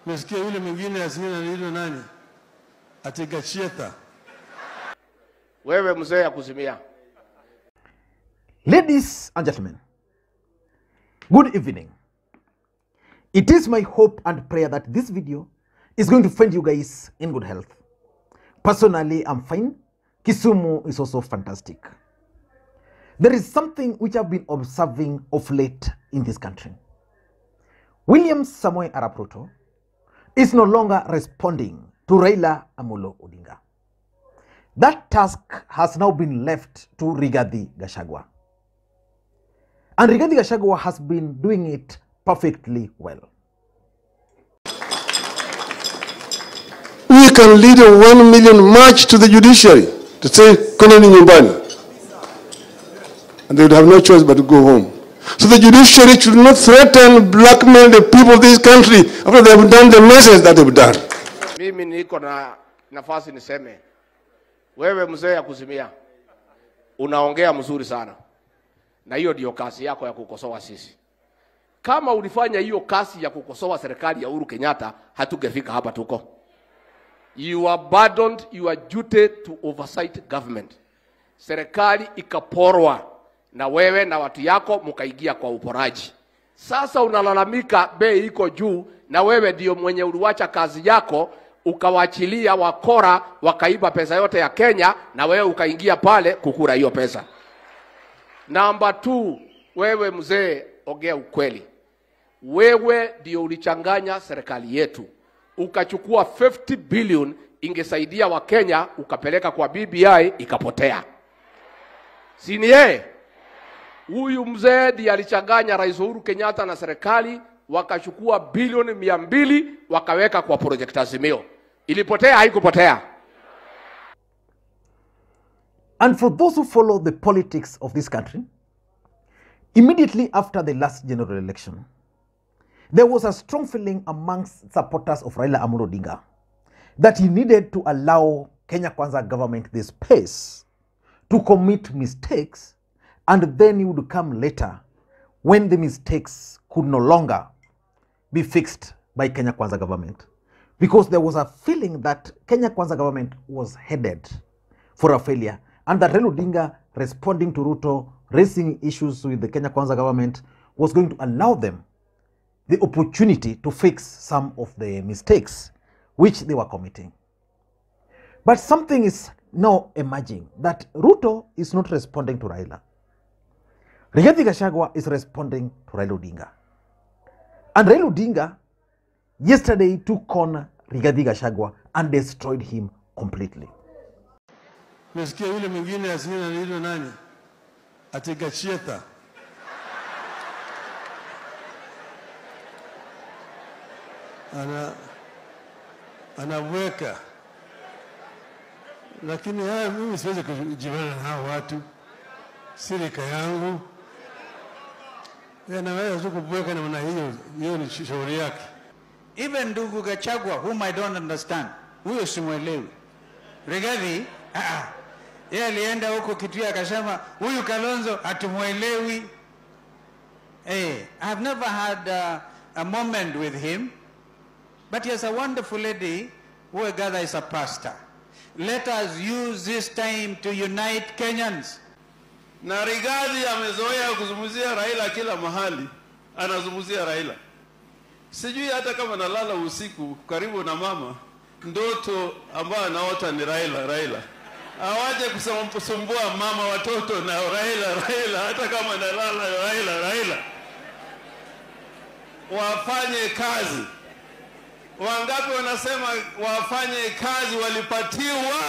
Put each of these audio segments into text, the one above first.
Mesikia yule mwingine asingina nilo nani? Ati Gachagua. Wewe mzee akuzimia. Ladies and gentlemen, good evening. It is my hope and prayer that this video is going to find you guys in good health. Personally, I'm fine. Kisumu is also fantastic. There is something which I've been observing of late in this country. William Samoei Arap Ruto is no longer responding to Raila Amolo Odinga. That task has now been left to Rigathi Gachagua. And Rigathi Gachagua has been doing it perfectly well. We can lead a 1 million march to the judiciary to say, Koneni nyumbani. And they would have no choice but to go home. So the judiciary should not threaten, blackmail the people of this country after they have done the message that they've done. Mimi niko na nafasi niseme. Wewe mzee akuzimia. Unaongea mzuri sana. Na hiyo ndio kazi yako ya kukosoa sisi. Kama ulifanya hiyo kazi ya kukosoa serikali ya Uhuru Kenyatta, hatungefika hapa tuko. You abandoned your duty to oversight government. Serikali ikaporwa na wewe na watu yako mkaingia kwa uporaji. Sasa unalalamika bei iko juu na wewe ndio mwenye uliwacha kazi yako ukawachilia wakora wakaiba pesa yote ya Kenya na wewe ukaingia pale kukura hiyo pesa. Number 2, wewe mzee ongea ukweli. Wewe ndio ulichanganya serikali yetu. Ukachukua 50 billion ingesaidia wa Kenya ukapeleka kwa BBI ikapotea. Si ni yeye? Huyu mzee ndiye alichanganya Rais Uhuru Kenyatta na serikali wakachukua bilioni 200 wakaweka kwa project Azimio. Ilipotea haikupotea? And for those who follow the politics of this country, immediately after the last general election, there was a strong feeling amongst supporters of Raila Amolo Odinga that he needed to allow Kenya Kwanza government the space to commit mistakes, and then he would come later when the mistakes could no longer be fixed by Kenya Kwanza government. Because there was a feeling that Kenya Kwanza government was headed for a failure, and that Raila Odinga responding to Ruto, raising issues with the Kenya Kwanza government, was going to allow them the opportunity to fix some of the mistakes which they were committing. But something is now emerging that Ruto is not responding to Raila. Rigathi Gachagua is responding to Raila Odinga. And Raila Odinga yesterday took on Rigathi Gachagua and destroyed him completely. Mesikia yule mwingine asingina nilo nani? Ati Gachagua. Anaweka. Lakini haya mimi siwezi kujibana na hao watu. Sirika yangu. Naweza tu kubweka namna hiyo ni shauri yake. Even ndugu Gachagua, whom I don't understand, huyo simuelewi. Rigathi, yeye alienda huko Kitui akasema huyu Kalonzo hatumuelewi. I have never had a moment with him, but he is a wonderful lady who gather is a pastor. Let us use this time to unite Kenyans. Na Rigathi amezoea kuzungumzia Raila kila mahali, anazungumzia Raila. Sijui hata kama nalala usiku karibu na mama, ndoto ambayo anaota ni Raila. Awaje kusumbua mama watoto na Raila, hata kama nalala Raila. Wafanye kazi. Wangapi wanasema wafanye kazi walipatiwa?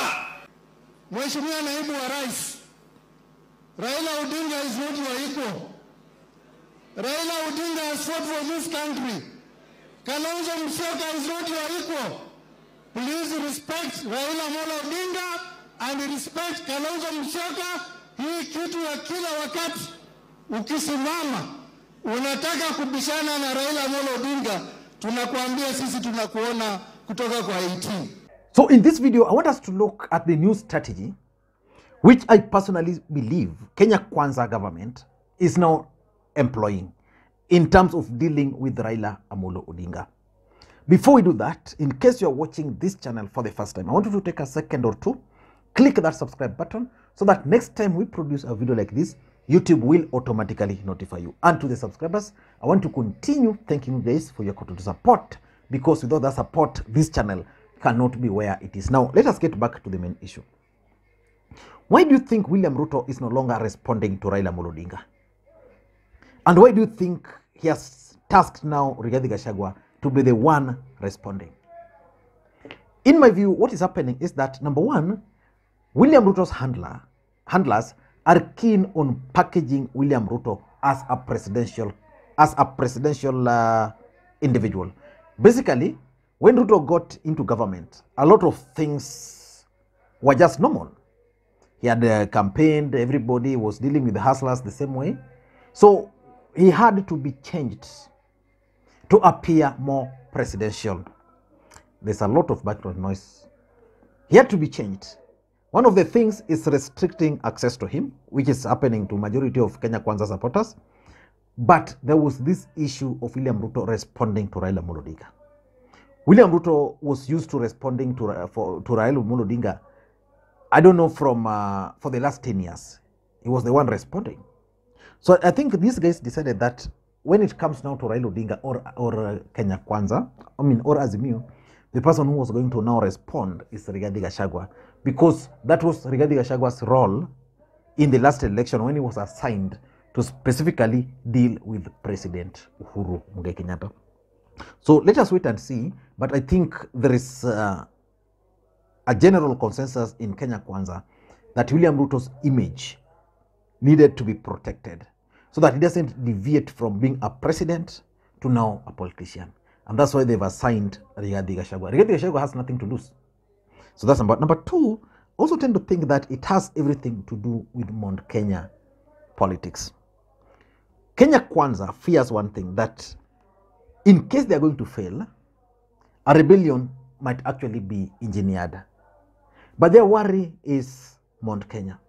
Mheshimiwa Naibu wa Rais, Raila Odinga is not your equal. Raila Odinga has fought for this country. Kalonzo Musyoka is not your equal. Please respect Raila Amolo Odinga and respect Kalonzo Musyoka. Hii kitu ya kila wakati ukisimama unataka kubishana na Raila Amolo Odinga, tunakuambia sisi tunakuona kutoka kwa IT. So in this video, I want us to look at the new strategy which I personally believe Kenya Kwanza government is now employing in terms of dealing with Raila Amolo Odinga. Before we do that, in case you are watching this channel for the first time, I want you to take a second or two, click that subscribe button so that next time we produce a video like this, YouTube will automatically notify you. And to the subscribers, I want to continue thanking you guys for your continued support, because without that support, this channel cannot be where it is. Now, let us get back to the main issue. Why do you think William Ruto is no longer responding to Raila Odinga? And why do you think he has tasked now Rigathi Gachagua to be the one responding? In my view, what is happening is that, number one, William Ruto's handlers are keen on packaging William Ruto as a presidential individual. Basically, when Ruto got into government, a lot of things were just normal. He had campaigned, everybody was dealing with the hustlers the same way. So he had to be changed to appear more presidential. There's a lot of background noise. He had to be changed. One of the things is restricting access to him, which is happening to majority of Kenya Kwanza supporters. But there was this issue of William Ruto responding to Raila Odinga. William Ruto was used to responding to Raila Odinga, I don't know, for the last 10 years. He was the one responding. So I think these guys decided that when it comes now to Raila Odinga or Kenya Kwanza, or Azimio, the person who was going to now respond is Rigathi Gachagua, because that was Rigathi Gachagua's role in the last election when he was assigned to specifically deal with President Uhuru Kenyatta. So let us wait and see, but I think there is a general consensus in Kenya Kwanza that William Ruto's image needed to be protected so that he doesn't deviate from being a president to now a politician. And that's why they've assigned Rigathi Gachagua. Rigathi Gachagua has nothing to lose. So that's number two. Also tend to think that it has everything to do with Mount Kenya politics. Kenya Kwanza fears one thing, that in case they are going to fail, a rebellion might actually be engineered. But their worry is Mount Kenya.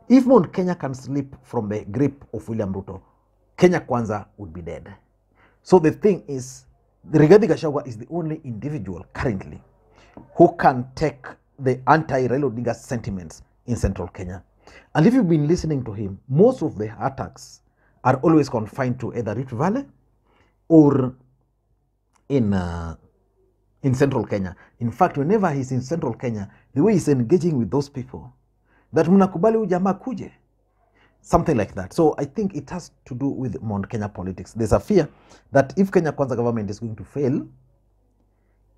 If Mount Kenya can slip from the grip of William Ruto, Kenya Kwanza would be dead. So the thing is, Rigathi Gachagua is the only individual currently who can take the anti-Raila Odinga sentiments in central Kenya. And if you've been listening to him, most of the attacks are always confined to either Rift Valley or in central Kenya. In fact, whenever he's in central Kenya, the way he's engaging with those people, that mnakubali ujamaa kuje, something like that. So I think it has to do with Mount Kenya politics. There's a fear that if Kenya Kwanza government is going to fail,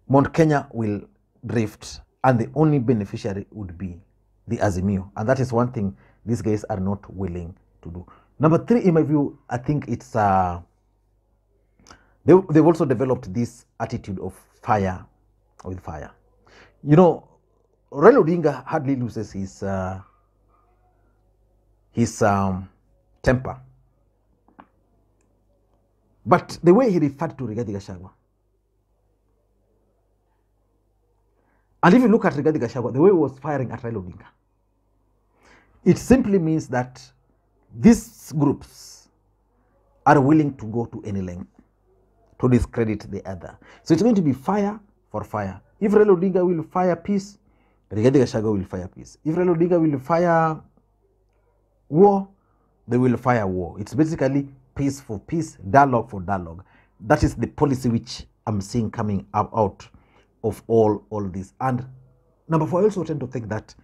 Mount Kenya will drift, and the only beneficiary would be the Azimio. And that is one thing these guys are not willing to do. Number three, in my view, I think it's they've also developed this attitude of fire with fire. You know, Raila Odinga hardly loses his temper. But the way he referred to Rigathi Gachagua, and if you look at Rigathi Gachagua, the way he was firing at Raila Odinga, it simply means that these groups are willing to go to any length to discredit the other. So it's going to be fire for fire. If Raila Odinga will fire peace, Rigathi Gachagua will fire peace. If Raila Odinga will fire war, they will fire war. It's basically peace for peace, dialogue for dialogue. That is the policy which I'm seeing coming out of all this. And number four, I also tend to think that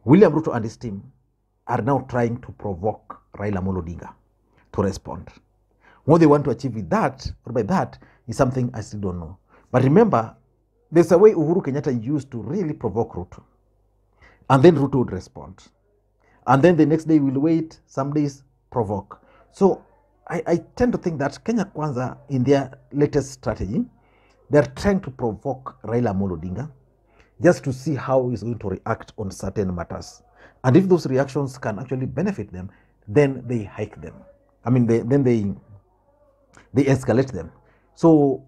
William Ruto and his team are now trying to provoke Raila Odinga to respond. What they want to achieve with that, or by that, is something I still don't know. But remember, there's a way Uhuru Kenyatta used to really provoke Ruto. And then Ruto would respond. And then the next day we'll wait, some days provoke. So I tend to think that Kenya Kwanza, in their latest strategy, they're trying to provoke Raila Odinga just to see how he's going to react on certain matters. And if those reactions can actually benefit them, then they hike them. I mean, then they escalate them. So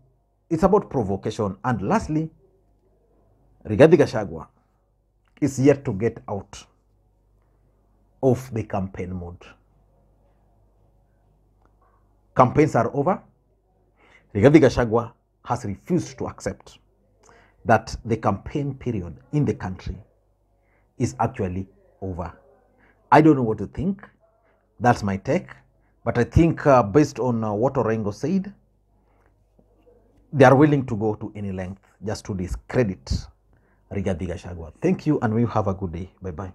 it's about provocation. And lastly, Rigathi Gachagua is yet to get out of the campaign mode. Campaigns are over. Rigathi Gachagua has refused to accept that the campaign period in the country is actually over. I don't know what to think. That's my take. But I think based on what Orengo said, they are willing to go to any length just to discredit Rigathi Gachagua. Thank you, and we have a good day. Bye-bye.